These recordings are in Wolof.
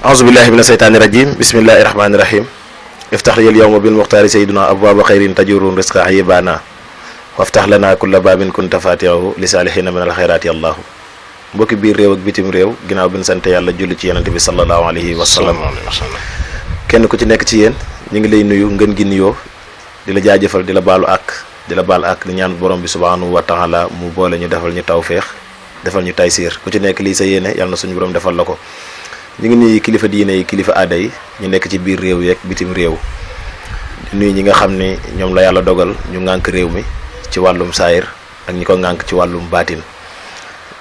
aousubillahi mina seytaani rajim bismillahi rahmaani rahim iftax liyal yawma bil muxtaari sayyiduna abwaaba xayrin tajurun risqa yibana waftax lana kulla baabin kunta fatihahu li saalihina min al xayraati allahu mbokki biir réew ak bitim réew ginnaaw bi ñu sant yàlla julli ci yonente bi sallallahu alayhi wa sallam kenn ku ci nekk ci yéen ñu ngi lay nuyu ngeen gi nuyoo di la jaajëfal di la baalu di la baal ak di ñaan borom bi subhanahu wa taala mu boole ñu defal ñu tawféex defal ñu taysiir ku ci nekk lii sa yéene yàlla na suñu borom defal la ko. ñu ngi nuyu kilifa diine yi kilifa aada yi ñu nekk ci biir réew yeeg bitim réew di nuyu ñi nga xam ni ñoom la yàlla dogal ñu ŋànk réew mi ci wàllum saayir ak ñi ko ŋànk ci wàllum baatin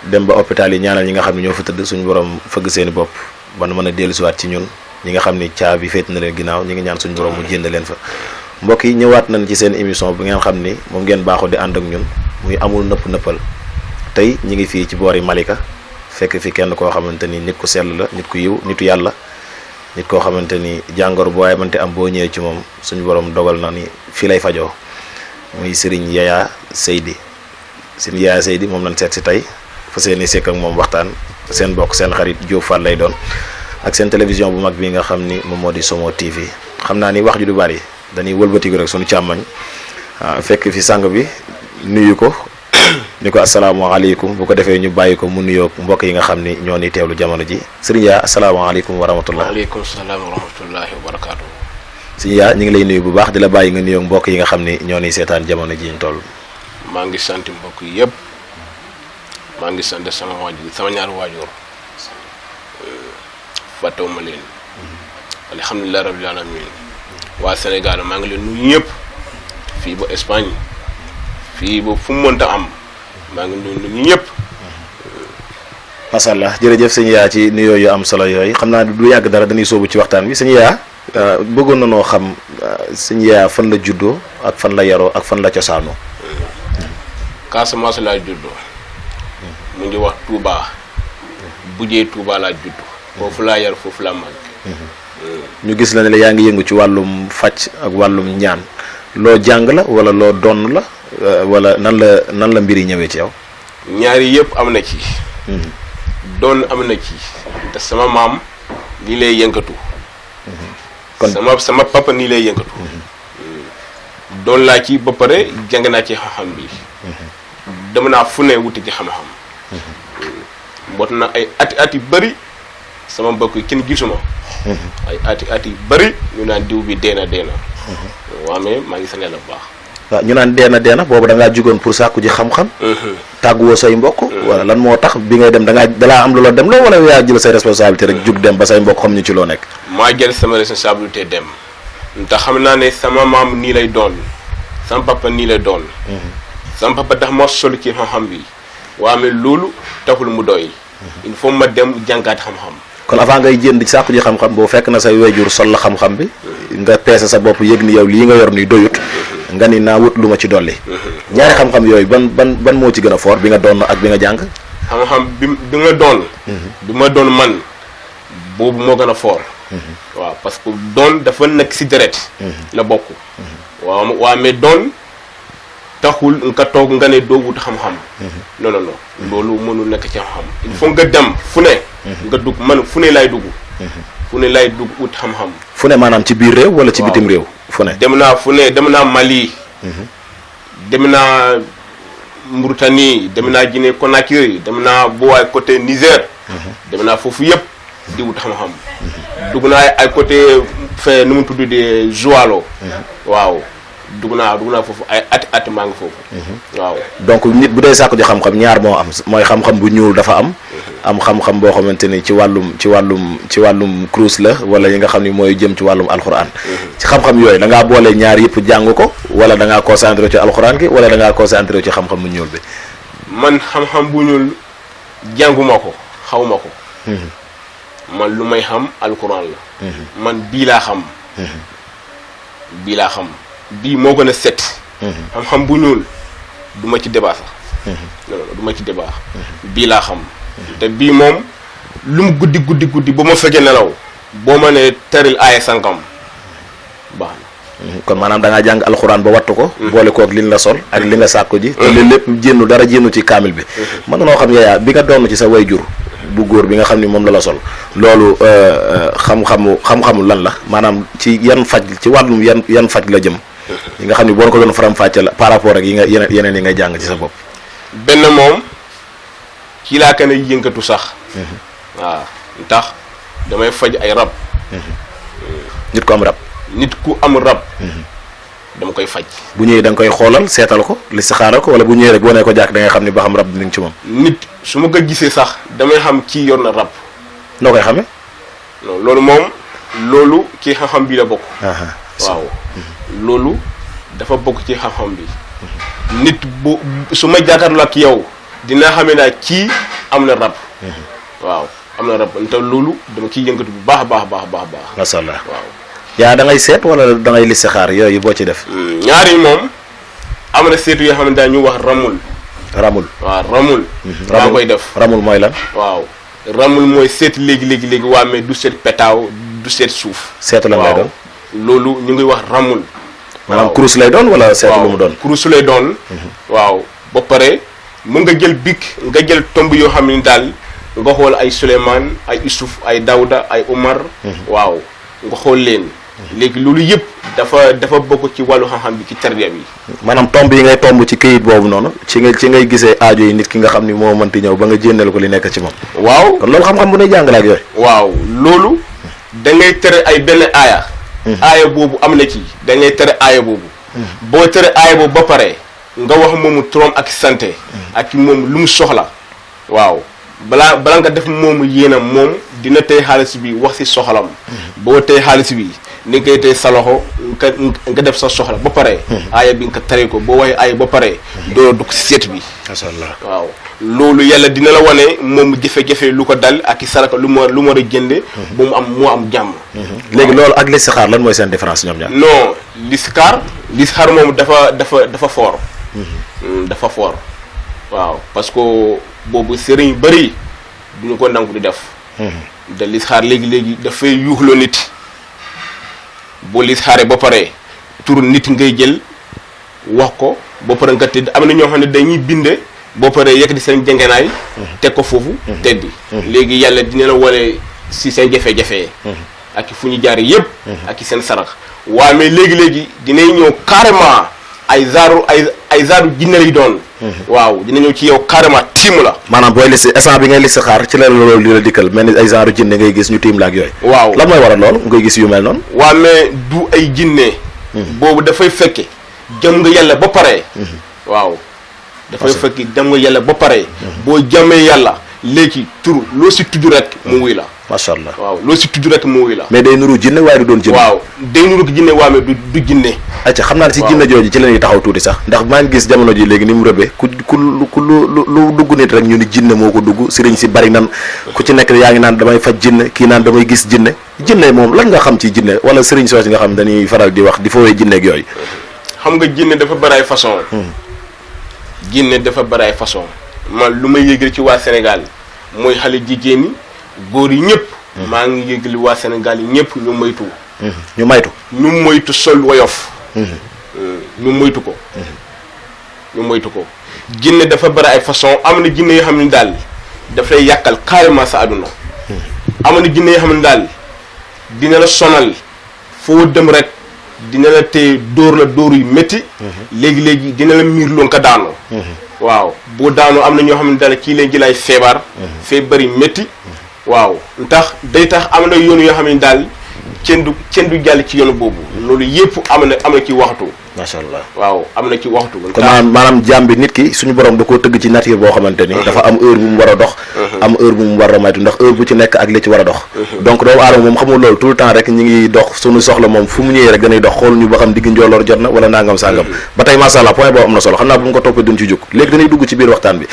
dem ba hôpital yi ñaanal ñi nga xam ne ñoo fa tëdd suñu borom fëgg seeni bopp ba nu mën a dellusiwaat ci ñun ñi nga xam ni caabi féet na leen ginnaaw ñi ngi ñaan suñu borom mu jënd leen fa. mbokk yi ñëwaat nañ ci seen émission bi ngeen xam ni moom ngeen baaxoo di ànd ak ñun muy amul nëpp nëppal tey ñi ngi fii ci boori Malika fekk fi kenn koo xamante ni nit ku sell la nit ku yiw nitu yàlla nit koo xamante ni jàngoro bu waaye mënte am boo ñëwee ci moom suñu borom dogal na ni fii lay fajoo muy Serigne Yaya Seydi Serigne Yaya Seydi moom lañ seet si tey fa seeni sekk ak moom waxtaan seen bokk seen xarit Diop Fall lay doon ak seen télévision bu mag bi nga xam ni moom moo di Somo TV xam naa ni wax ju du bari dañuy wëlbatiku rek suñu càmmañ fekk fi sang bi nuyu ko ni ko asalaamaaleykum bu ko defee ñu bàyyi ko mu nuyoo mbokk yi nga xam ni ñoo ni teewlu jamono ji sëriñ yaa asalaamaaleykum wa rahmatullah. waaleykum salaam wa rahmatullahi wa barakaatu. sëriñ yaa ñu ngi lay nuyu bu baax di la bàyyi nga nuyoo mbokk yi nga xam ni ñoo ni seetaan jamono ji ñu toll. maa ngi sant mbokk yëpp maa ngi sant sama waajur sama ñaari waajur fàttewuma leen alhamdulilah rabbil alamin waa Sénégal maa ngi leen nuyu ñëpp fii ba Espagne fii ba fu mu mënta am maa ngi nuyu ñëpp. macha allah jërëjëf sëñ yaa ci nuyoo yu am solo yooyu xam naa du yàgg dara dañuy sóobu ci waxtaan bi sëñ yaa bëggoon na noo xam sëñ yaa fan la juddoo ak fan la yaroo ak fan la cosaanoo. Casamance laa juddoo mu ngi wax Touba bujee Touba laa judd foofu laa yar foofu laa màgg. ñu gis la ne la yaa ngi yëngu ci wàllum faj ak wàllum ñaan loo jàng la wala loo donn la wala nan la mbir yi ñëwee ci yow. ñaari yëpp am na ci. doon am na ci te sama maam nii lay yëngatu. kon sama papa nii lay yëngatu. doon laa ci ba pare jàng naa ci xam-xam bi. dem naa fu ne wuti ci xam-xam. mbot na ay at yu bëri sama mbokk yi kenn gisuma. ay at yu bëri ñu naan diw bi deena. waaw mais maa ngi sant yàlla bu baax. waaw ñu naan deena boobu da ngaa jugoon pour sàkku ji xam-xam. tàgguwoo say mbokk. wala lan moo tax bi ngay dem dalaa am lu la dem loo wala yaa jël say responsabilité rek jug dem ba say mbokk xam ñu ci loo nekk. maa jël sama responsabilité dem. ndax xam naa ne sama maam nii lay doon sama papa nii lay doon. sama papa dax ma solu ci xam-xam bi. waaw mais loolu taxul mu doy. il faut ma dem jàngaat xam-xam. kon avant ngay jënd sàkku ji xam-xam boo fekk na say wejur sol la xam-xam bi nga peese sa bopp yëg ni yow lii nga yor ni doyut nga ni naa wut lu ma ci dolli. ñaari xam-xam yooyu ban moo ci gën a fort bi nga doon ak bi nga jàng. xam-xam bi nga doon. bi ma doon man boobu moo gën a fort. waaw parce que doon dafa nekk si deret la bokk. waaw mais doon taxul nga toog nga ne doo wut xam-xam. non loolu mënul nekk ci xam-xam. il faut nga dem fu ne. nga dugg man fu ne lay dugg. fu ne lay dugg wut xam-xam. fu ne maanaam ci biir réew wala ci bitim réew. fu ne dem naa fu ne dem naa Mali. dem naa Mauritanie dem naa Guinée Conakry dem naa bu waay côté Niger. dem naa foofu yëpp di wut xam-xam. dugg naa ay côté fee nu mu tudd di Joalo. waaw dugg naa foofu ay at maa ngi foofu. waaw donc nit bu dee sàkku ji xam-xam ñaar moo am mooy xam-xam bu ñuul dafa am. am xam-xam boo xamante ni ci wàllum kurus la wala yi nga xam ni mooy jëm ci wàllum alxuraan. ci xam-xam yooyu da ngaa boole ñaar yëpp jàng ko wala da ngaa concentré ci alxuraan gi wala da ngaa concentré ci xam-xam bu ñuul bi. man xam-xam bu ñuul jànguma ko xawma ko. man lu may xam alxuraan la. man bii laa xam. bii moo gën a set. xam-xam bu ñuul du ma ci débat sax. non du ma ci débat. bii laa xam. te bii moom lu mu guddi ba ma fekkee nelaw boo ma ne teril aaya sànkam baax na. kon maanaam da ngaa jàng alxuraan ba wattu ko. boole koog liñ la sol ak li nga sàkku ji. te lépp dara jénnu ci kaamil bi. mën nga noo xam Yaya bi nga doon ci sa wayjur bu góor bi nga xam ni moom la sol loolu xam-xamu lan la maanaam ci yan faj ci wàllum yan faj la jëm yi nga xam ni boo ko doon faram-fàcce la par rapport ak yi nga yeneen yi ngay jàng ci sa bopp. benn moom ci laa kan a yëngatu sax. waaw ndax damay faj ay rab. nit ku am rab. nit ku am rab. dama koy faj. bu ñëwee da nga koy xoolal seetal ko listixaara ko wala bu ñëwee rek boo nee ko jàkk da nga xam ni ba xam rab bi mi ngi ci moom. nit su ma ko gisee sax damay xam kii yor na rab. noo koy xamee. non loolu moom loolu ci xam-xam bi la bokk. waaw loolu dafa bokk ci xam-xam bi. nit bu su ma jàkkaarloo ak yow dinaa xamee naa kii am na rab. waaw am na rab te loolu dama ciy yëngatu bu baax a baax. macha allah waaw. yaa da ngay seet wala da ngay listixaar yooyu boo ci def. ñaar yi moom am na seetu yoo xam ne daal ñu wax ramul. waaw ramul. maa koy def ramul mooy lan. waaw ramul mooy seet léegi waa mais du seet petaaw du seet suuf. seetu la lay doon. loolu ñu ngi wax ramul. maanaam kurus lay doon wala seetu lu mu doon. kurus lay doon. waaw ba pare mun nga jël bik nga jël tomb yoo xam ne daal nga xool ay Souleymane ay Isuf ay Daouda ay Omar. waaw nga xool leen. léegi loolu yëpp dafa bokk ci wàllu xam-xam bi ci tarbiya bi. maanaam tomb yi ngay tomb ci këyit boobu noonu ci ngay gisee aajo yi nit ki nga xam ni moo mënti ñëw ba nga jénneel ko li nekk ci moom. waaw kon loolu xam-xam bu ne jàngale ak yooyu. waaw loolu da ngay tere ay benn aaya. aaya boobu am na ci da ngay tere aaya boobu. boo tere aaya boobu ba pare nga wax moomu turam ak santé. ak moom lu mu soxla. waaw balaa nga def moomu yéenam moom dina tey xaalis bi wax si soxlam. boo tey xaalis bi. ni nga koy tey sa loxo nga def sa soxla ba pare. aaya bi nga tare ko boo waxee aaya ba pare. doo dugg si seet bi. macha allah waaw loolu yàlla dina la wane moom jafe-jafe lu ko dal ak i saraka lu mu war a jënde ba moo am jàmm. léegi loolu ak listixaar lan mooy seen différence ñoom ñaar. non listixaar moom dafa fort. dafa fort waaw parce que boobu sëriñ yu bëri duñu ko nangu di def. te listixaar léegi dafay yuuxloo nit. boo listixaaree ba pare tur nit ngay jël wax ko ba pare nga tëdd am na ñoo xam ne dañuy binde boo paree yëkkati seen jengenaay teg ko foofu tëdd léegi yàlla dina la wane si seen jafe-jafe ak fu ñu jaar yëpp ak seen sarax waaw mais léegi dinay ñëw carrément ay zaaru jinne lay doon waaw dina ñëw ci yow carrément tiim la maanaam booy liste instant bi ngay listixaar ci la loolu di la dikkal mel ni ay genre jinne ngay gis ñu tiim la ak yooyu. waaw lan mooy waral loolu ngay gis yu mel noonu. waaw mais du ay jinne boobu dafay fekke jëm nga yàlla ba pare. waaw dafay fekke jëm nga yàlla ba pare. boo jàmmee yàlla léegi tur loo si tudd rek mu wuy la. macha allah waaw loo si tudd rek mu wuy la. mais day nuru jinne waaye du doon jinne. waaw day nuru jinne waaye mais du jinne. acca xam naa ne si jinne jooju ci la ñuy taxaw tuuti sax ndax maa ngi gis jamono ji léegi ni mu rëbee ku lu dugg nit rek ñu ni jinne moo ko dugg sëriñ si bari nan ku ci nekk yaa ngi naan damay faj jinne kii naan damay gis jinne moom lan nga xam ci jinne wala sëriñ soos nga xam dañuy faral di wax di fowee jinne ak yooyu. xam nga jinne dafa bari ay façon. jinne dafa bari ay façon man lu may yëgal ci waa Sénégal mooy xale jigéen ñi góor yi ñëpp. maa ngi yëgali waa Sénégal yi ñëpp ñu moytu. ñu moytu sol woyof. ñu moytu ko. ñu moytu ko. jinne dafa bari ay façon am na jinne yoo xam ne daal dafay yàqal carrément sa àdduna. am na jinne yoo xam ne daal dina la sonal foo dem rek dina la tee dóor yu métti. léegi dina la miir loo nga daanoo. waaw boo daanoo am na ñoo xam ne daal kii leen jëlaay feebar. feebar yu métti. waaw ndax day tax am na yoon yoo xam ne daal kenn du jàll ci yoon boobu loolu yëpp am na ci waxtu. macha allah waaw am na ci waxtu. kon maanaam jaam bi nit ki suñu borom da koo tëgg ci nature boo xamante ni. dafa am heure bu mu war a dox. am heure bu mu war a maytu ndax heure bu ci nekk ak li ci war a dox. donc doomu aadama moom xamul loolu tout le temps rek ñi ngi dox suñu soxla moom fu mu ñëwee rek dañuy dox xool ñu ba xam digg njooloor jot na wala nangam sangam. ba tey macha allah point boobu am na solo xam naa bu mu ko toppee duñ ci jóg léegi dañuy dugg ci biir waxtaan bi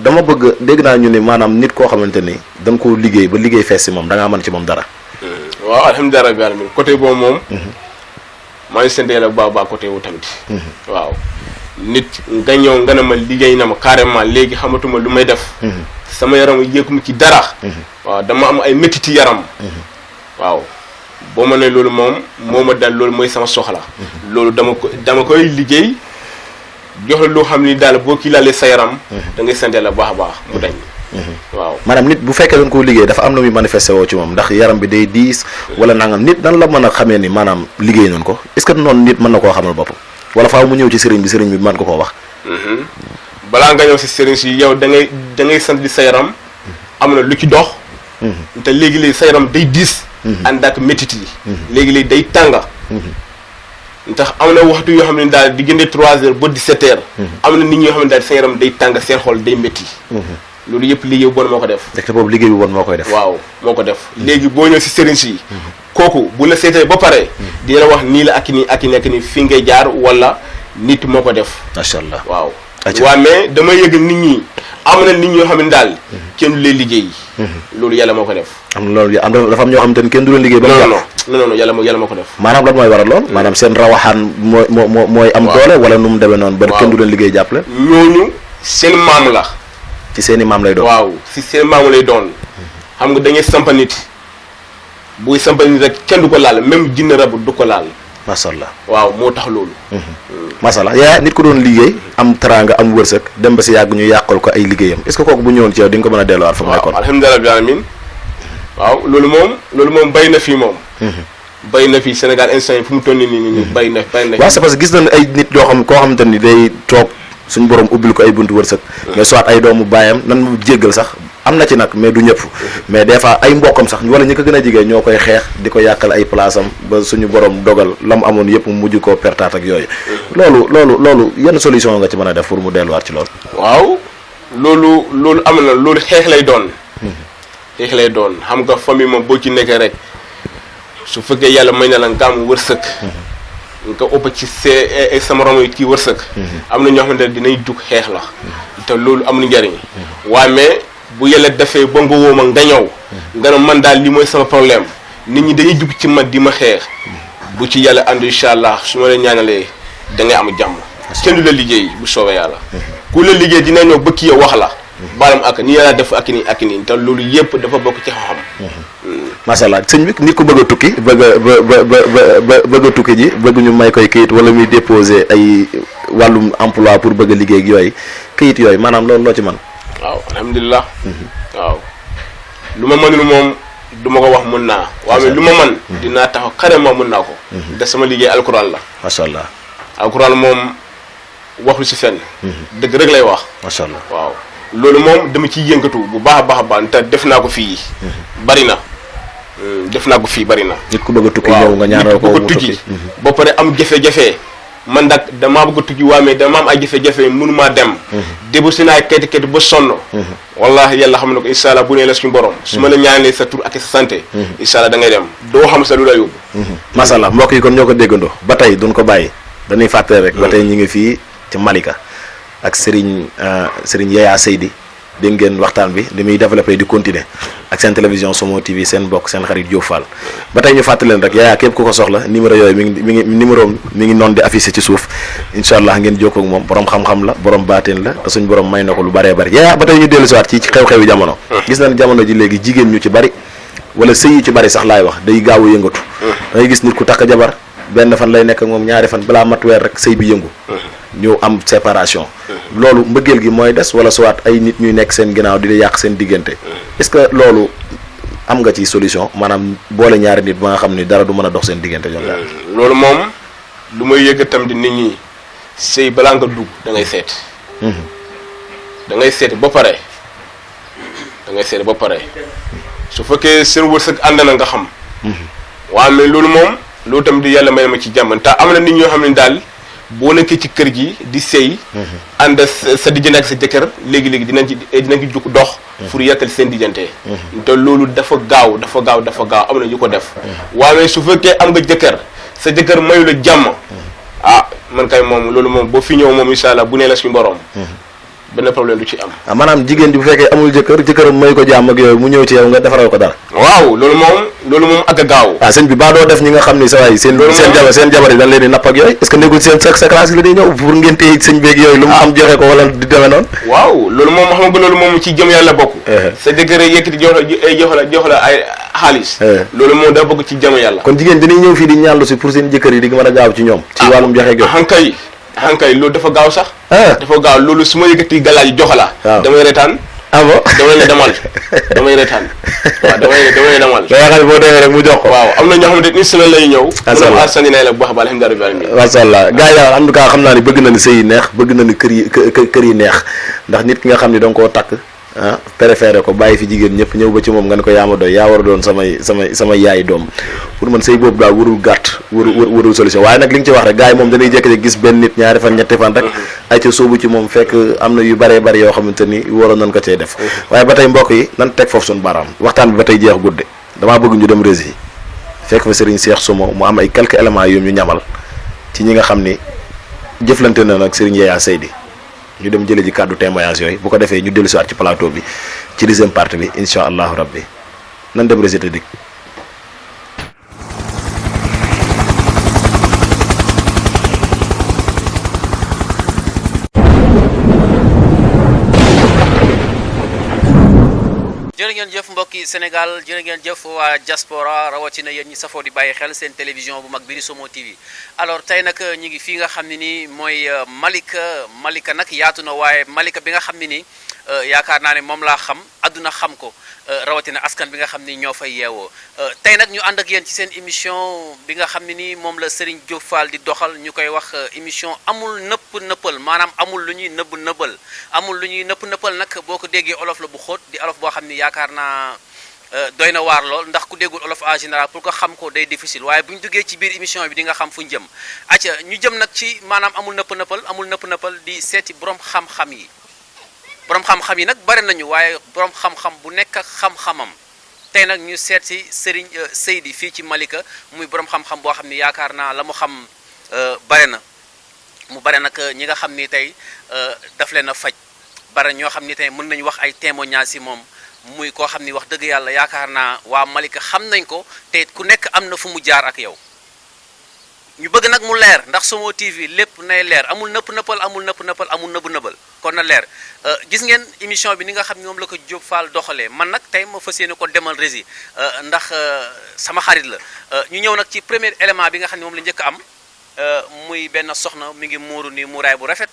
dama bëgg dégg naa ñu ni maanaam nit koo xamante ni da nga koo liggéey ba liggéey fees si moom da ngaa mën ci moom dara. waaw alhamdulilah rabbil alamin côté boobu moom. maa ngi sant yàlla bu baax côté wu tamit. waaw nit nga ñëw nga ne ma liggéey na ma carrément léegi xamatuma lu may def. sama yaram yëkkuma ci dara. waaw dama am ay métiti yaram. waaw boo ma ne loolu moom moo ma dal loolu mooy sama soxla. loolu dama koy liggéey jox la loo xam ni daal boo kii laalee sa yaram. da ngay sant yàlla bu baax a baax mu dañ. waaw maanaam nit bu fekkee dañ koo liggéey dafa am na muy manifesté woo ci moom ndax yaram bi day diis wala nangam nit nan la mën a xamee ni maanaam liggéey nañ ko est-ce que noonu nit mën na koo xamal boppam wala faaw mu ñëw ci sëriñ bi mën ko koo wax. balaa nga ñëw si sëriñ si yow da ngay sant di sa yaram am na lu ci dox. te léegi-léegi sa yaram day diis. ànd ak métit yi. léegi-léegi day tànga. ndax am na waxtu yoo xam ne daal diggante 3 heures ba 17 heures. am na nit ñoo xam ne daal seen yaram day tàng seen xol day métti. loolu yëpp liggéey bu bon moo ko def. te boobu liggéey bu bon moo koy def. waaw moo ko def léegi boo ñëw si sëriñ si. kooku bu la seetee ba pare. dina la wax nii la ak nii ak nekk nii fi ngay jaar wala nit moo ko def. macha allah waaw. waaw mais dama yëg nit ñi am na nit ñoo xam ne daal kenn du leen liggéey. loolu yàlla moo ko def. am na loolu dafa am ñoo xam te ne kenn du leen liggéey. ba non yàlla moo ko def. maanaam lan mooy waral lool maanaam seen rawaxaan mooy am doole wala nu mu demee noonu. ba kenn du leen liggéey jàppale. ñooñu seen maam la. ci seen i maam lay doon. waaw si seen maam lay doon. xam nga dañuy sampa nit buy sampa nit rek kenn du ko laal même jinne rabu du ko laal. macha allah waaw moo tax loolu. macha allah yaa nit ko doon liggéey am teraanga am wërsëg dem ba si yàgg ñu yàqal ko ay liggéeyam est-ce que kooku bu ñëwoon ci yow di nga ko mën a delluwaat fa mu nekkoon. waaw alhamdulilah rabbil alamin waaw loolu moom bay na fii moom. bay na fii Sénégal instant yi fu mu toll nii bay na. waaw c'est parce que gis nañ ay nit yoo xam koo xamante ni day toog suñu borom ubbil ko ay buntu wërsëg. mais soit ay doomu baayam nan mu jéggal sax am na ci nag mais du ñëpp. mais des fois ay mbokkam sax wala ñi ko gën a jigéen ñoo koy xeex di ko yàqal ay place am ba suñu borom dogal la mu amoon yëpp mu mujj koo pertaat ak yooyu. loolu yenn solution nga ci mën a def pour mu delluwaat ci loolu. waaw loolu am na loolu xeex lay doon. xeex lay doon xam nga famille moom boo ci nekkee rek su fekkee yàlla may na la nga am wërsëg. nga ëpp ci sama morom yi kii wërsëg. am na ñoo xamante ne dinañ jug xeex la. te loolu amul njariñ. waaye mais bu yàlla defee ba nga woo ma nga ñëw. nga ne man daal li mooy sama problème nit ñi dañuy jug ci man di ma xeex. bu ci yàlla ànd incha allah su ma la ñaanalee da ngay am jàmm. kenn du la liggéey bu soobee yàlla. ku la liggéey dina ñëw ba kii wax la. baalam ak ni yàlla def ak nii te loolu yëpp dafa bokk ci xam-xam. macha allah sëñ bi nit ku bëgg a tukki bëgg a tukki ji bëgg ñu may koy këyit wala muy déposer ay wàllum emploi pour bëgg a liggéey ak yooyu këyit yooyu maanaam loolu loo ci man waaw alhamdulilah. waaw lu ma mënul moom du ma ko wax mën naa. waaw mais lu ma mën. dinaa taxaw carrément mën naa ko. de sama liggéey alquran la. macha allah. alquran moom waxu si fenn. dëgg rek lay wax. macha allah waaw. loolu moom dama ciy yëngatu bu baax a baax te def naa ko fii. bari na. def naa ko fii bari na. nit ku bëgg a tukki ñëw nga ñaanal ko mu tukki ba pare am jafe-jafe man nag damaa bëgg a tukki waa mais dama am ay jafe-jafe mënumaa dem. débu si naa kayit ba sonn. wallahi yàlla xam na ko incha allah bu nee la suñu borom. su ma la ñaanalee sa tur ak sa santé. incha allah da ngay dem doo xam sa lu la yóbbu. macha allah mbokk yi kon ñoo ko déggandoo ba tey duñ ko bàyyi dañuy fàttali rek. ba tey ñu ngi fii ci Malika. ak Serigne Yaya Seydi dégg ngeen waxtaan bi li muy développé di continuer ak seen télévision Somo TV seen mbokk seen xarit Diop Fall ba tey ñu fàttali leen rek Yaya képp ku ko soxla numéro yooyu mi ngi noonu di affiché ci suuf incha allah ngeen jokkoo ak moom borom xam-xam la borom baateen la te suñ borom may na ko lu bëree bëri Yaya ba tey ñu dellu siwaat ci xew-xewi jamono. gis nañ jamono ji léegi jigéen ñu ci bëri wala sëy yu ci bëri sax laay wax day gaaw a yëngatu. da ngay gis nit ku takk jabar benn fan lay nekk ak moom ñaari fan balaa mat weer rek sëy bi yëngu. ñëw am séparation. loolu mbëggeel gi mooy des wala soit ay nit ñuy nekk seen ginnaaw di yàq seen diggante. est-ce que loolu am nga ci solution maanaam boole ñaari nit ba nga xam ni dara du mën a dox seen diggante ñoom ñaar. loolu moom lu may yëg tam di nit ñi sëy balaa nga dugg da ngay seet. da ngay seet ba pare su fekkee seen wërsëg ànd na nga xam. waaw mais loolu moom loolu tam di yàlla may ma ci jàmm te am na nit ñoo xam ne daal. boo nekkee ci kër gi di sëy ànd sa diggante ak sa jëkkër léegi-léegi dinañ ci jug dox pour yàkkal seen diggante te loolu dafa gaaw am na ñu ko def waaye su fekkee am nga jëkkër sa jëkkër mayu la jàmm man kay moom loolu moom boo fi ñëw moom incha allah bu nee la suñu borom benn problème du ci am maanaam jigéen ji bu fekkee amul jëkkëram may ko jàmm ak yooyu mu ñëw ci yow nga defaral ko dara waaw loolu moom ak a gaaw sëñ bi baa doo def ñi nga xam ni sa waay seen jabar yi dañ leen di napp ak yooyu est-ce que nekkul seen sa classe la di ñëw pour ngeen téye sëñ beeg yooyu lu mu am joxe ko wala di demee noonu waaw loolu moom xam nga loolu moom ci jëm yàlla bokk sa jëkkër yëkkati jox la ay xaalis loolu moom daa bokk ci jëm yàlla kon jigéen dañuy ñëw fii di ñaanlu si pour seen jëkkër yi di mën a gaaw ci ñoom ci wàllum joxe hankay loolu dafa gaaw sax dafa gaaw loolu su ma yëkkati galaaj jox la damay retaan ah bon damay ne demal damay retaan waaw damay demal. da nga xam ne boo demee rek mu jox ko. waaw am na ñoo xamante ni semaine lay ñëw. macha allah mu sànni la bu baax ba alhamdulilah. macha allah gars yi daal en tout cas xam naa ni bëgg na ni sëy yi neex bëgg na ni kër yi neex ndax nit ki nga xam ni da nga koo takk ah préféré ko bàyyi fi jigéen ñëpp ñëw ba ci moom nga ne ko yaa ma doy yaa war a doon samay yaay doom pour man sëy boobu daal warul gàtt warul solution waaye nag li nga ci wax rek gars yi moom danay jékki-jékki gis benn nit ñaari fan ñetti fan rek ay ca sóobu ci moom fekk am na yu bëree bëri yoo xamante ni waroon nañ ko cee def waaye ba tey mbokk yi nan teg foofu suñu baaraam waxtaan bi ba tey jeex gudde damaa bëgg ñu dem rési fekk fa Serigne Cheikh Somo mu am ay quelques éléments yu ñu ñamal ci ñi nga xam ni jëflante na nag Serigne Yaya Seydi ñu dem jële ji kàddu témoignage yooyu bu ko defee ñu dellu siwaat ci plateau bi ci deuxième partie bi incha allahu rabbi nan dem résultat dik jërë ngeen jëf mbokki Sénégal jërë ngeen jëf waa diaspora rawatina yéen ñi safoo di bàyyi xel seen télévision bu mag bi di Somo TV alors tey nag ñi ngi fii nga xam ne nii mooy Malika nag yaatu na waaye Malika bi nga xam ne nii yaakaar naa ne moom laa xam àdduna xam ko rawatina askan bi nga xam ni ñoo fay yeewoo tey nag ñu ànd ak yéen ci seen émission bi nga xam ne nii moom la Serigne Diop Fall di doxal ñu koy wax émission amul nëppal maanaam amul lu ñuy nëbbal amul lu ñuy nëppal nag boo ko déggee olof la bu xóot di olof boo xam ni yaakaar naa doy na waar lool ndax ku déggul olof en général pour ko xam ko day difficile waaye bu ñu duggee ci biir émission bi di nga xam fu ñu jëm acca ñu jëm nag ci maanaam amul nëppal di seeti borom xam-xam yi borom xam-xam yi nag bari nañu waaye borom xam-xam bu nekk ak xam-xamam tey nag ñu seet si Serigne Seydi fii ci Malika muy borom xam-xam boo xam ni yaakaar naa la mu xam bare na mu bare nag ñi nga xam ni tey daf leen a faj bare ñoo xam ni tey mën nañu wax ay témoignages si moom muy koo xam ni wax dëgg yàlla yaakaar naa waa Malika xam nañ ko te ku nekk am na fu mu jaar ak yow ñu bëgg nag mu leer ndax Somo TV lépp nay leer amul nëppal amul nëbbal kon na leer gis ngeen émission bi ni nga xam ne moom la ko Diop Fall doxalee man nag tey ma fas yéene ko demal rési ndax sama xarit la ñu ñëw nag ci premier élément bi nga xam ne moom la njëkk am muy benn soxna mi ngi muuru ni muuraay bu rafet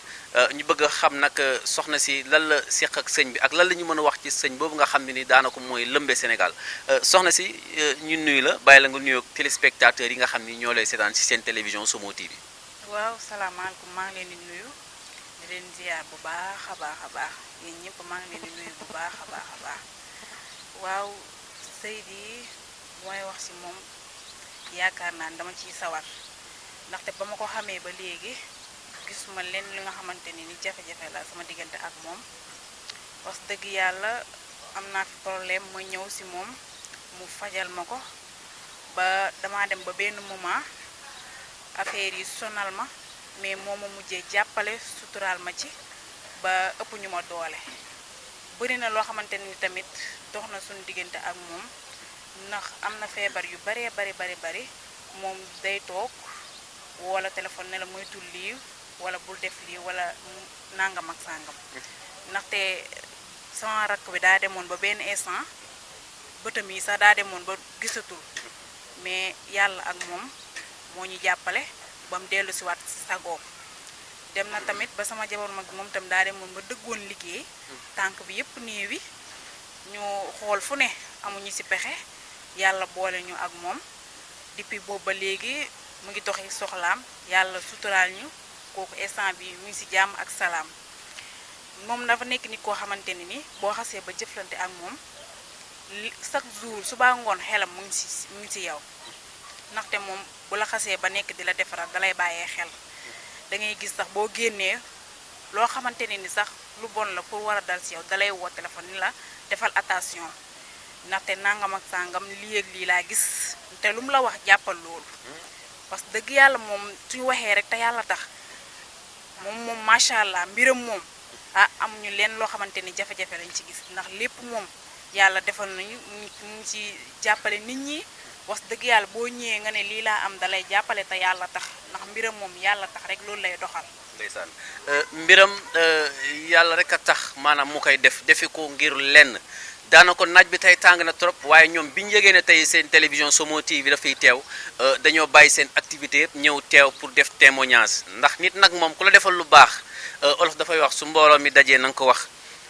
ñu bëgg a xam nag soxna si lan la seq ak sëñ bi ak lan la ñu mën a wax ci sëñ boobu nga xam ne ni daanaka mooy lëmbe Sénégal soxna si ñu nuyu la bàyyi la nga nuyoog téléspectateurs yi nga xam ni ñoo lay seetaan ci seen télévision Somo TV. waaw salaamaaleykum maa ngi leen di nuyu di leen ziar bu baax a baax yéen ñëpp maa ngi leen di nuyu bu baax a baax waaw Seydi mooy wax ci moom yaakaar naa dama ciy sawar. ndaxte ba ma ko xamee ba léegi gisuma leen li nga xamante ni jafe-jafe la sama diggante ak moom wax dëgg yàlla am naa fi problème ma ñëw ci moom mu fajal ma ko ba damaa dem ba benn moment affaire yi sonal ma mais moo ma mujjee jàppale suturaal ma ci ba ëpp ñu ma doole bëri na loo xamante ni tamit dox na suñu diggante ak moom ndax am na feebar yu bari moom day toog wala téléphone ne la moytul lii wala bul def lii wala nangam ak sàngam ndaxte sama rakk bi daa demoon ba benn instant bëtam yi sax daa demoon ba gisatul mais yàlla ak moom moo ñu jàppale ba mu dellu si waat si sagoom dem na tamit ba sama jabar mag moom tam daa demoon ba dëggoon liggéey tànk bi yépp néewi ñu xool fu ne amuñu ci pexe yàlla boole ñu ak moom depuis boobu ba léegi mu ngi doxi soxlaam yàlla suturaal ñu kooku instant bi mu ngi ci jàmm ak salaam moom dafa nekk nit koo xamante ni boo xasee ba jëflante ak moom chaque jour suba ngoon xelam mu ngi ci yow ndaxte moom bu la xasee ba nekk di la defaral dalay bàyyee xel da ngay gis sax boo génnee loo xamante ni sax lu bon la pour war a dal ci yow dalay woo téléphone ni la defal attention ndaxte nangam ak sàngam lii ak lii laa gis te lu mu la wax jàppal loolu parce que dëgg yàlla moom suñu waxee rek te yàlla tax moom macha allah mbiram moom amuñu leen loo xamante ni jafe-jafe lañ ci gis ndax lépp moom yàlla defal nañu mu ci jàppale nit ñi wax dëgg yàlla boo ñëwee nga ne lii laa am dalay jàppale te yàlla tax ndax mbiram moom yàlla tax rek loolu lay doxal. ndeysaan mbiram yàlla rek a tax maanaam mu koy defi ko ngir lenn. daanaka naaj bi tey tàng na trop waaye ñoom bi ñu yëgee ne tey seen télévision Somo TV dafay teew dañoo bàyyi seen activité yëpp ñëw teew pour def témoignage ndax nit nag moom ku la defal lu baax olof dafay wax su mbooloo mi dajee na nga ko wax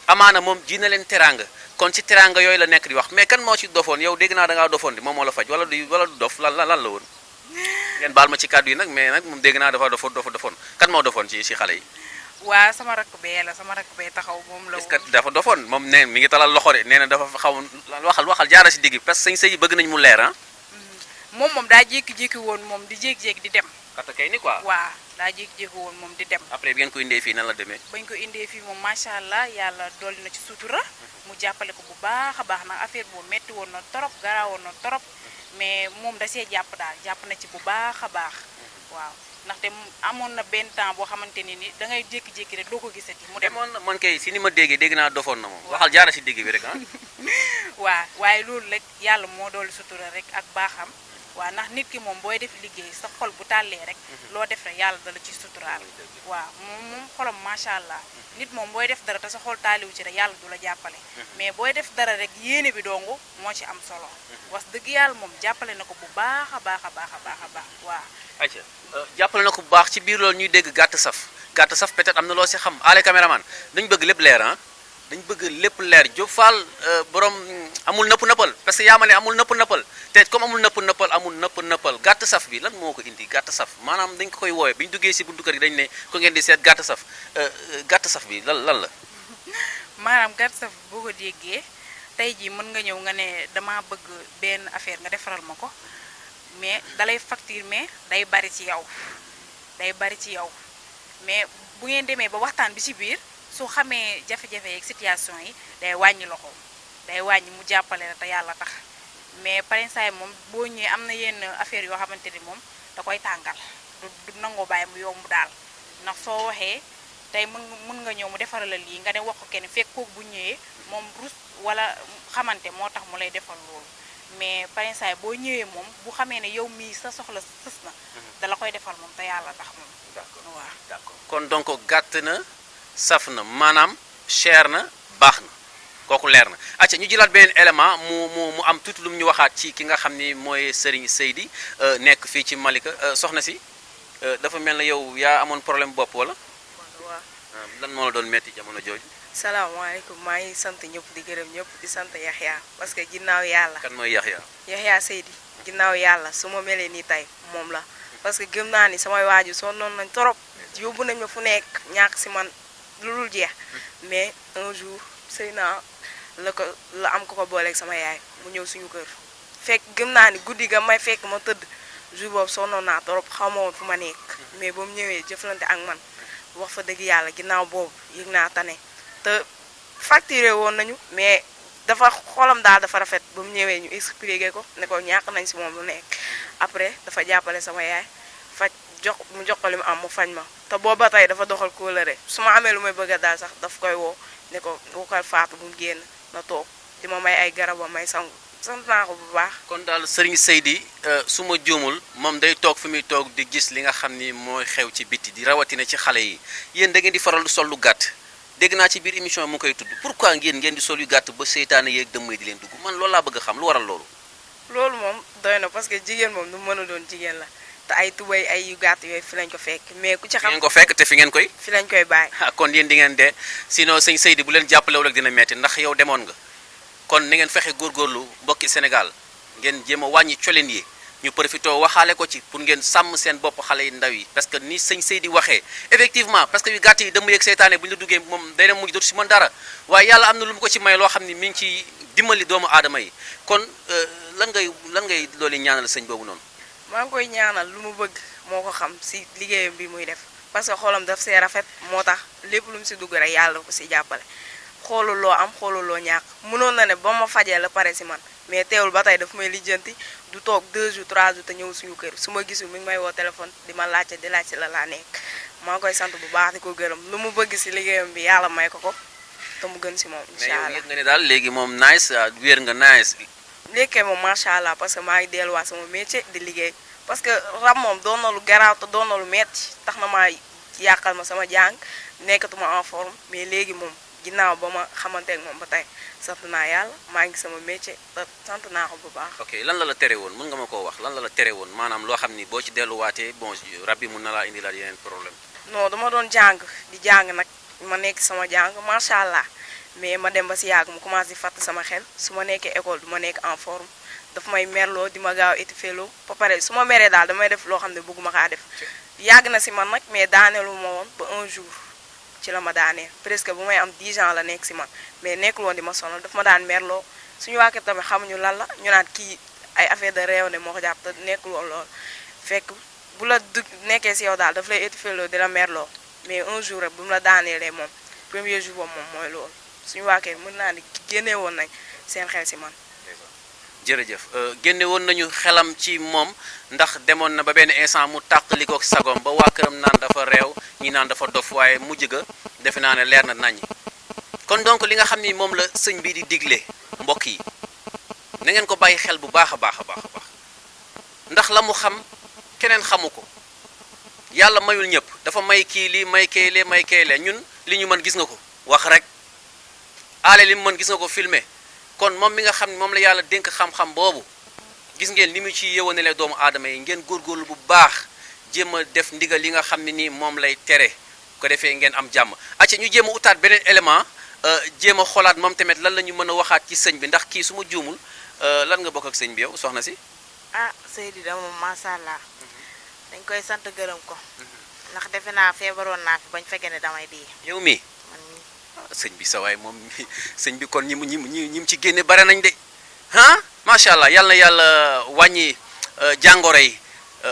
amaana moom ji na leen teraanga kon ci teraanga yooyu la nekk di wax mais kan moo ci dofoon yow dégg naa da ngaa dofoon di moom moo la faj wala du dof lan la woon ngeen baal ma ci kàddu yi nag mais nag moom dégg naa dafa dofoon kan moo dofoon ci xale yi. waa sama rakk bee taxaw moom la est-ce que dafa dofoon moom nee mi ngi talal loxo de nee na dafa xaw waxal jaara si digg bi parce que sañ sëy bëgg nañ mu leer ah. moom daa jékki-jékki woon moom di jékki-jékki di dem. kata kay ni quoi. waa daa jékki-jékki woon moom di dem. après bi ngeen ko indee fii nan la demee. bañ ko indee fii moom macha allah yàlla dolli na ci sutura. mu jàppale ko bu baax a baax nag affaire boobu metti woon na torop garaawoon na torop mais moom da see jàpp daal jàpp na ci bu baax a baax waaw. ndaxte amoon na benn temps boo xamante ni da ngay jékki-jékki rek doo ko gisati mu dem. demoon na man kay si ni ma dégg naa dofoon na moom. waxal jaara si digg bi rek ah. waaw waaye loolu rek yàlla moo doolu sutura rek ak baaxam. waaw ndax nit ki moom booy def liggéey sa xol bu tàllee rek. loo def rek yàlla dala ci suturaal. waaw moom xolam macha allah. nit moom booy def dara te sa xol taaliwu ci rek yàlla du la jàppale. mais booy def dara rek yéene bi dongu moo ci am solo. wax dëgg yàlla moom jàppale na ko bu baax a baax a baax a baax a baax waaw. ayca jàppale na ko bu baax ci biir loolu ñuy dégg gàtt saf peut-être am na loo si xam ale caméraman dañu bëgg lépp leer ah dañu bëgg lépp leer Diop Fall borom amul nëpp-nëppal parce que yaa ma ne amul nëpp-nëppal te comme amul nëpp-nëppal amul nëpp-nëppal gàtt saf bi lan moo ko indi gàtt saf maanaam dañ ko koy woowee bi ñu duggee si buntu kër gi dañu ne ko ngeen di seet gàtt saf bi lan la. maanaam gàtt saf boo ko déggee tey jii mën nga ñëw nga ne dama bëgg benn affaire nga defaral ma ko. mais dalay facture mais day bari ci yow mais bu ngeen demee ba waxtaan bi ci biir su xamee jafe-jafe yeeg situation yi day wàññi loxo day wàññi mu jàppale la te yàlla tax mais parensaay moom boo ñëwee am na yenn affaire yoo xamante ni moom da koy tàngal du nangoo bàyyi mu yomb daal ndax soo waxee tey mën nga ñëw mu defaral la lii nga ne wax ko kenn fekk kooku bu ñëwee moom rus wala xamante moo tax mu lay defal loolu mais parensaay boo ñëwee moom bu xamee ne yow mii sa soxla sës na dala koy defal moom te yàlla tax moom. waaw d'accord kon donc gàtt na saf na maanaam cher na baax na kooku leer na acca ñu jëlaat beneen élément mu am tuuti lu mu ñu waxaat ci ki nga xam ni mooy Serigne Seydi nekk fii ci Malika soxna si dafa mel na yow yaa amoon problème bopp wala. waaw lan moo la doon metti jamono jooju. salaamaaleykum maa ngi sant ñëpp di gërëm ñëpp di sant Yaxya parce que ginnaaw yàlla. kan mooy Yaxya. Yaxya Seydi ginnaaw yàlla su ma melee nii tey moom la parce que gëm naa ni samay waajur sonnoon nañ trop yóbbu nañ ma fu nekk ñàkk si man lu dul jeex mais un jour sëy naa la am ko booleeg sama yaay mu ñëw suñu kër fekk gëm naa ni guddi ga may fekk ma tëdd jour boobu sonnoon naa trop xaw ma woon fu ma nekk mais ba mu ñëwee jëflante ak man wax fa dëgg yàlla ginnaaw boobu yëg naa tane te facturé woon nañu mais dafa xolam daal dafa rafet ba mu ñëwee ñu expliqué ko ne ko ñàkk nañ si moom lu nekk après dafa jàppale sama yaay mu jox ko li mu am mu fañ ma te booba tey dafa doxal kóolare su ma amee lu may bëgg a daal sax daf koy woo ne ko wukkal faatu bu mu génn na toog di ma may ay garabam may sangu sant naa ko bu baax. kon daal Serigne Seydi su ma juumul moom day toog fi muy toog di gis li nga xam ni mooy xew ci biti di rawatina ci xale yi yéen da ngeen di faral di sol lu gàtt dégg naa ci biir émission mu koy tudd pourquoi ngeen di sol yu gàtt ba seytaane yeeg dëmm yi di leen dugg man loolu laa bëgg a xam lu waral loolu. loolu moom doy na parce que jigéen moom nu mën a doon jigéen la te ay tubay ay yu gàtt yooyu fi lañ ko fekk mais ku ci xam ngeen ko fekk te fi ngeen koy. fi lañ koy bàyyi. kon yéen di ngeen dee sinon sëñ Seydi bu leen jàppalewul ak dina metti ndax yow demoon nga kon ni ngeen fexe góorgóorlu mbokki Sénégal ngeen jéem a wàññi colin yi ñu profité waxaale ko ci pour ngeen sàmm seen bopp xale yi ndaw yi parce que ni sëñ Seydi waxee effectivement parce que yu gàtt yi dama yëg seytaane bu ñu la duggee moom day dem mujj dootu si mën dara waaye yàlla am na lu mu ko ci may loo xam ni mi ngi ci dimbali doomu aadama yi kon lan ngay loolu ñaanal sëñ boobu noonu. maa ngi koy ñaanal lu mu bëgg moo ko xam si liggéeyam bi muy def parce que xolam daf see rafet moo tax lépp lu mu si dugg rek yàlla ko si jàppale xoolul loo am xoolul loo ñàkk mënoon na ne ba ma fajee la pare si man mais teewul ba tey daf may lijjanti du toog 2 jours 3 jours te ñëw suñu kër su ma gisul mi ngi may woo téléphone di ma laajte di laaj si la laa nekk maa ngi koy sant bu baax di ko gërëm lu mu bëgg si liggéeyam bi yàlla may ko te mu gën si moom incha allah mais yow yëg nga ne daal léegi moom nice wér nga nice. lékkee moom macha allah parce que maa ngi delluwaat sama métier di liggéey parce que rab moom doon na lu garaaw te doon na lu metti tax na maa yàqal ma sama jàng nekkatuma en forme mais léegi moom ginnaaw ba ma xamante ak moom ba tey sant naa yàlla maa ngi sama métier te sant naa ko bu baax. ok lan la tere woon mën nga ma koo wax lan la tere woon maanaam loo xam ni boo ci delluwaatee bon rab bi mun na laa indi la yeneen problème. non dama doon jàng di jàng nag ma nekk sama jàng macha allah mais ma dem ba si yàgg mu commencé di fàtt sama xel su ma nekkee école du ma nekk en forme daf may merloo di ma gaaw étoufféloo ba pare su ma meree daal damay def loo xam ne bëgguma kaa def yàgg na si man nag mais daaneelu ma woon ba un jour ci la ma daaneel presque bu may am 10 ans la nekk si man mais nekkul woon di ma sonal daf ma daan merloo suñu waa kër tamit xamuñu lan la ñu naan kii ay affaire de réew ne moo ko jàpp te nekkul woon lool fekk bu la nekkee si yow daal daf lay étoufféloo di la merloo mais un jour rek bu mu la daaneelee moom premier jour boobu moom mooy loolu suñu waa kër mën naa ni génne woon nañ seen xel si man. jërëjëf génne woon nañu xelam ci moom ndax demoon na ba benn instant mu tàqalikook sagom ba waa këram naan dafa réew ñi naan dafa dof waaye mujj ga defe naa ne leer na naññ kon donc li nga xam ni moom la sëñ bi di digle mbokk yi na ngeen ko bàyyi xel bu baax a baax a baax a baax ndax la mu xam keneen xamu ko yàlla mayul ñëpp dafa may kii lii may kay lee may kay lee ñun li ñu mën gis nga ko wax rek aale li mu mën gis nga ko filmer kon moom mi nga xam ne moom la yàlla dénk xam-xam boobu gis ngeen li mu ci yëwanelee doomu aadama yi ngeen góorgóorlu bu baax jéem a def ndigal li nga xam ne nii moom lay tere ko defee ngeen am jàmm acca ñu jéem a utaat beneen élément jéem a xoolaat moom tamit lan la ñu mën a waxaat ci sëñ bi ndax kii su ma juumul lan nga bokk ak sëñ bi yow soxna si ah Seydi da moom macha allah dañ koy sant gërëm ko ndax defe naa feebaroon naa fi bañ fekkee ne damay di yow mii man mii sëñ bi sa waay moom sëñ bi kon ñi mu ci génne bare nañ de ah macha allah yal na yàlla wàññi jàngoro yi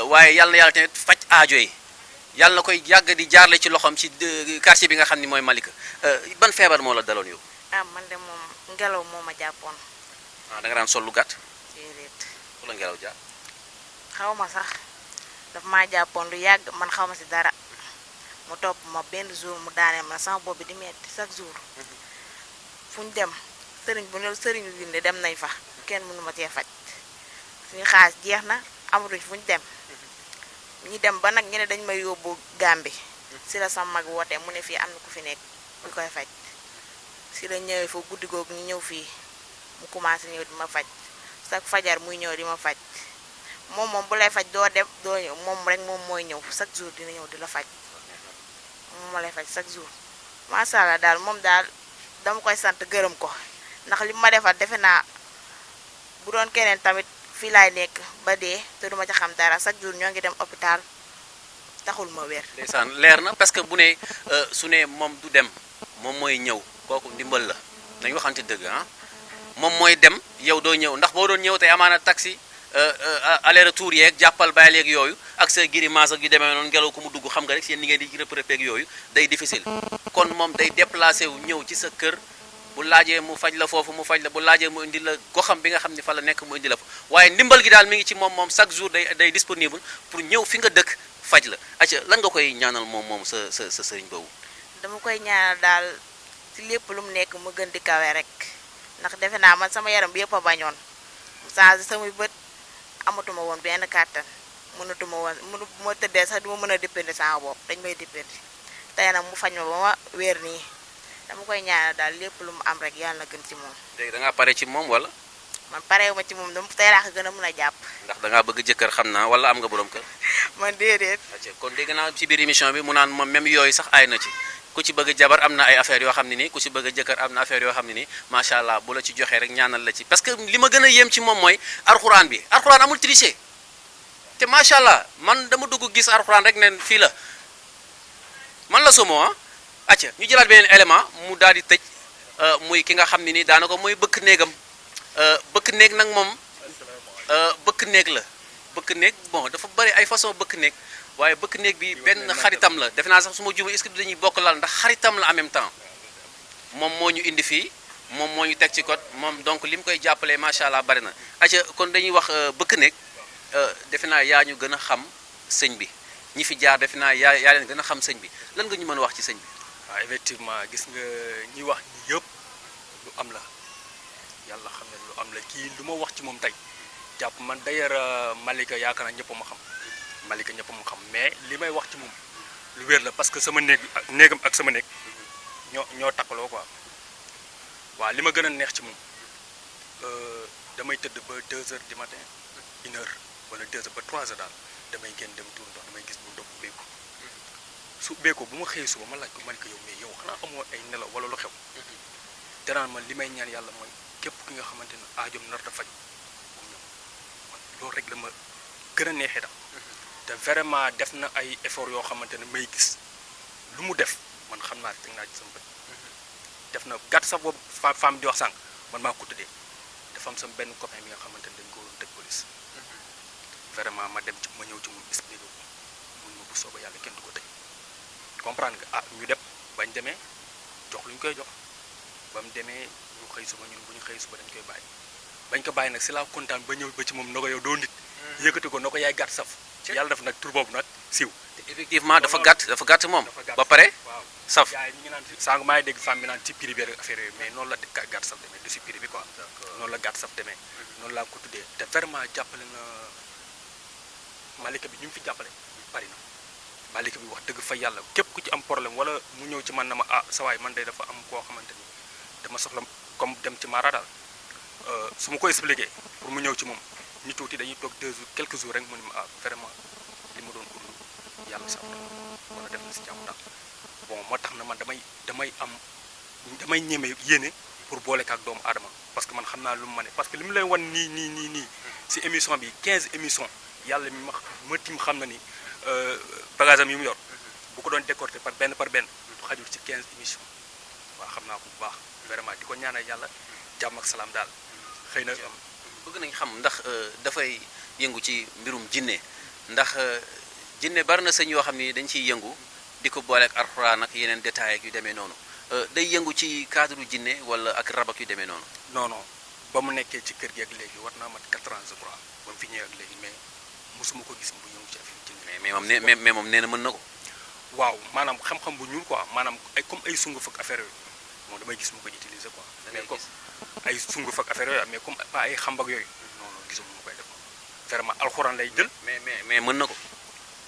waaye yal na yàlla tamit faj aajo yi yàlla na koy yàgg di jaarle ci loxoom ci quartier bi nga xam ni mooy Malika ban feebar moo la daloon yow. ah man de moom ngelaw moo ma jàppoon. ah da nga daan sol lu gàtt. déedéet wala ngelaw jàpp. xaw ma sax daf maa jàppoon lu yàgg man xaw ma si dara mu topp ma benn jour mu daaneel ma sama bopp bi di metti chaque jour fu ñu dem sëriñ bu ne sëriñ bu binde dem nañ fa kenn mënu ma cee faj suñu xaalis jeex na amatuñ fu ñu dem ñu dem ba nag ñu ne dañ may yóbbu Gàmbi si la sama mag woote mu ne fii am na ku fi nekk ku koy faj si la ñëwee fa guddi googu ñu ñëw fii mu commencé ñëw di ma faj chaque fajar muy ñëw di ma faj moom bu lay faj doo dem doo ñëw moom rek moom mooy ñëw chaque jour dina ñëw di la faj moom moo lay faj chaque jour macha allah daal moom daal dama koy sant gërëm ko ndax li ma defal defe naa bu doon keneen tamit fii laay nekk ba dee te duma ci xam dara chaque jour ñoo ngi dem hôpital taxul ma wér. ndeysaan leer na parce que bu ne su ne moom du dem moom mooy ñëw kooku ndimbal la dañu waxante dëgg ah moom mooy dem yow doo ñëw ndax boo doon ñëw tey amaana taxi aller retour yeeg jàppal bàyyi leeg yooyu ak sa girimaas ak yu demee noonu ngelaw ko mu dugg xam nga rek seen ni ngeen di rëpp-rëppeeg yooyu day difficile kon moom day déplacé wu ñëw ci sa kër bu laajee mu faj la foofu mu faj la bu laajee mu indi la goxam bi nga xam ne fa la nekk mu indi la fa waaye ndimbal gi daal mi ngi ci moom chaque jour day disponible pour ñëw fi nga dëkk faj la acca lan nga koy ñaanal moom sa sëriñ boobu. dama koy ñaanal daal ci lépp lu mu nekk mu gën di kawe rek ndax defe naa man sama yaram bi yëpp a bañoon mu changé samay bët amatuma woon benn kàttan mënatuma woon mënu bu ma tëddee sax duma mën a déppandi sama bopp dañ may déppandi tey nag mu faj ma ba ma wér nii dama koy ñaanal daal lépp lu mu am rek yàlla na gën ci moom. léegi da ngaa pare ci moom wala. man parewu ma ci moom dama tey laa ko gën a mën a jàpp. ndax da ngaa bëgg jëkkër xam naa wala am nga borom kër. man déedéet. kon dégg naa ci biir émission bi mu naan moom même yooyu sax aay na ci ku ci bëgg jabar am na ay affaires yoo xam ne nii ku ci bëgg jëkkër am na affaire yoo xam ne nii macha allah bu la ci joxee rek ñaanal la ci parce que li ma gën a yéem ci moom mooy arxuraan bi arxuraan amul tricher te macha allah man dama dugg gis arxuraan rek ne fii la man la somo ah acca ñu jëlaat beneen élément mu daal di tëj muy ki nga xam ne nii daanaka mooy bëkk néegam bëkk néeg nag moom bëkk néeg la bëkk néeg bon dafa bari ay façon bëkk néeg waaye bëkk néeg bi benn xaritam la defe naa sax su ma juma est-ce que dañuy bokk laal ndax xaritam la en même temps moom moo ñu indi fii moom moo ñu teg ci code moom donc li mu koy jàppalee macha allah bari na acca kon dañuy wax bëkk néeg defe naa yaa ñu gën a xam sëñ bi ñi fi jaar defe naa yaa leen gën a xam sëñ bi lan nga ñu mën a wax ci sëñ bi. waaw effectivement gis nga ñi wax ñi yëpp lu am la yàlla xam ne lu am la kii lu ma wax ci moom tey jàpp man d'ailleurs Malika yaakaar naa ñëpp ma xam Malika ñëpp ma xam mais li may wax ci moom lu wér la parce que sama néegam ak sama néeg ñoo takkaloo quoi waaw li ma gën a neex ci moom damay tëdd ba 2 heures du matin 1 heure wala 2 heures ba 3 heures daal damay génn dem tuur ndox damay gis bu ndox ubbeeku su ubbeeku bu ma xëyee suba ma laaj ko Malika yow mais yow xanaa amoo ay nelaw wala lu xew danaan man li may ñaan yàlla mooy képp ki nga xamante ne aajoom nar ta faj moom ñëw man loolu rek la ma gën a neexee daal te vraiment def na ay effort yoo xamante ne may gis lu mu def man xam naa teg naa ci sama bët def na gàtt sax boobu femme di wax sànq man maa ko tuddee dafa am sama benn copain bi nga xamante ne dañ ko tëj police vraiment ma dem ci ma ñëw ci mu expliqué ko mun ma bu sooba yàlla kenn du ko tëj comprendre nga ah ñu dem bañ demee jox lu ñu koy jox ba mu demee ñu xëy suba ñun bu ñu xëy suba dañ koy bàyyi bañ ko bàyyi nag si laa kontaan ba ñëw ba ci moom na ko yow doo nit yëkkati ko na ko yaay gàtt saf yàlla def nag tur boobu nag siiw effectivement dafa gàtt moom ba pare waaw saf gars yi ñu ngi naan sànq maa ngi dégg femme bi naan ci prix bi rek affaire yooyu mais noonu la gàtt saf demee du si prix bi quoi noonu la gàtt saf demee noonu laa ko tuddee te vraiment jàppale na Malika bi ñu mu fi jàppale bari na Malika bi wax dëgg fa yàlla képp ku ci am problème wala mu ñëw ci man na ma ah sa waay man de dafa am koo xamante ni dama soxla comme dem ci Mara daal su ma ko expliqué pour mu ñëw ci moom ñu tuuti dañuy toog 2 jours quelques jours rek mu ne ma ah vraiment li ma doon dund yàlla sax wala def na si jàmm daal bon moo tax na man damay ñeme yéene pour boole ak doomu aadama parce que man xam naa lu mu ma ne parce que li mu leen wan nii si émission bi 15 émissions yàlla mi ma tim xam na ni bagage am yi mu yor bu ko doon décorté par benn xajul ci 15 émissions waaw xam naa ko bu baax vraiment di ko ñaanal yàlla jàmm ak salaam daal xëy na bëgg nañ xam ndax dafay yëngu ci mbirum jinne ndax jinne bari na sëñ yoo xam ni dañ ciy yëngu di ko boole ak alxuraan ak yeneen détails ak yu demee noonu day yëngu ci cadre jinne wala ak rab ak yu demee noonu. non ba mu nekkee ci kër gi ak léegi war naa mat 4 ans je crois ba mu fi ñëwee ak léegi mais mosuma ko gis bu yëngu ci affaire jinne. mais moom nee na mën na ko. waaw maanaam xam-xam bu ñuul quoi maanaam ay comme ay sunguf ak affaire yooyu moom damay gis mu ko utiliser quoi. mais comme ay sunguf ak affaire yooyu mais comme pas ay xambak yooyu non gisuma mu koy def vraiment alxuraan lay jël. mais mën na ko.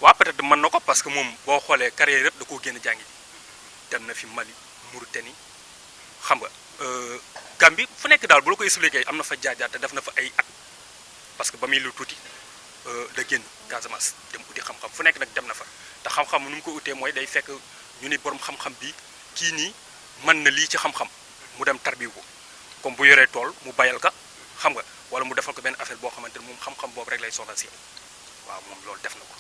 waaw peut-être mën na ko parce que moom boo xoolee carrière yëpp da koo génn jàngi ji dem na fi Mali Mauritanie xam nga Gambie fu nekk daal bu la ko expliqué am na fa jaar te def na fa ay at parce que ba muy lu tuuti da génn Casamance dem uti xam-xam fu nekk nag dem na fa te xam-xam nu mu ko utee mooy day fekk ñu ni borom xam-xam bi kii nii mën na lii ci xam-xam mu dem tarbiw ko comme bu yoree tool mu bayal ka xam nga wala mu defal ko benn affaire boo xamante ne moom xam-xam boobu rek lay soxla si waaw moom loolu def na ko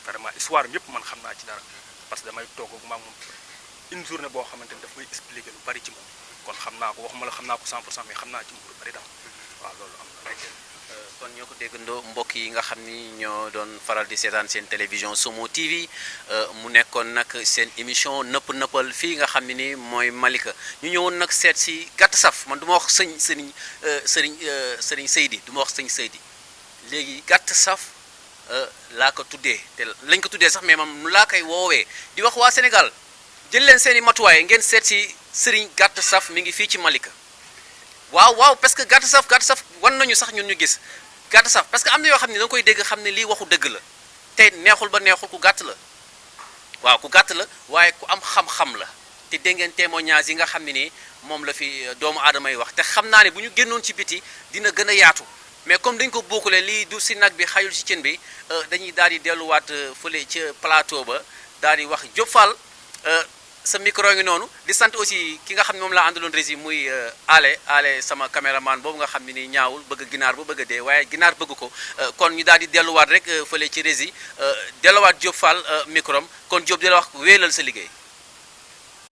vraiment histoire bi yëpp man xam naa ci dara parce que damay toog ak moom une journée boo xamante ne daf may expliquer lu bari ci moom kon xam naa ko waxuma la xam naa ko 100% mais xam naa ci moom lu bari daal waaw loolu am na rek. kon ñoo ko déggandoo mbokk yi nga xam ni ñoo doon faral di seetaan seen télévision Somo TV mu nekkoon nag seen émission nëppal fii nga xam ne ni mooy Malika ñu ñëwoon nag seet si gàtt saf man du ma wax sëriñ Seydi du ma wax sëñ Seydi léegi gàtt saf laa ko tuddee te lañ ko tuddee sax mais man laa koy woowee di wax waa Sénégal jël leen seen i matuwaay ngeen seet si sëriñ gàtt saf mi ngi fii ci Malika. waaw parce que gàtt saf wan nañu sax ñun ñu gis gàtt saf parce que am na yoo xam ne da nga koy dégg xam ne lii waxu dëgg la te neexul ba neexul ku gàtt la waaw ku gàtt la waaye ku am xam-xam la te dégg ngeen témoignage yi nga xam ne nii moom la fi doomu aadama yi wax te xam naa ne bu ñu génnoon ci biti dina gën a yaatu mais comme dañ ko bokkule lii du si nag bi xayul ci cin bi dañuy daal di delluwaat fële ca plateau ba daal di wax Diop Fall sa micro ngi noonu di sant aussi ki nga xam ne moom laa àndaloon rési muy ale sama caméraman boobu nga xam ne ni ñaawul bëgg ginaar ba bëgg a dee waaye ginaar bëgg ko kon ñu daal di delluwaat rek fële ci rési delluwaat Diop Fall micro am kon Diop di la wax wéelal sa liggéey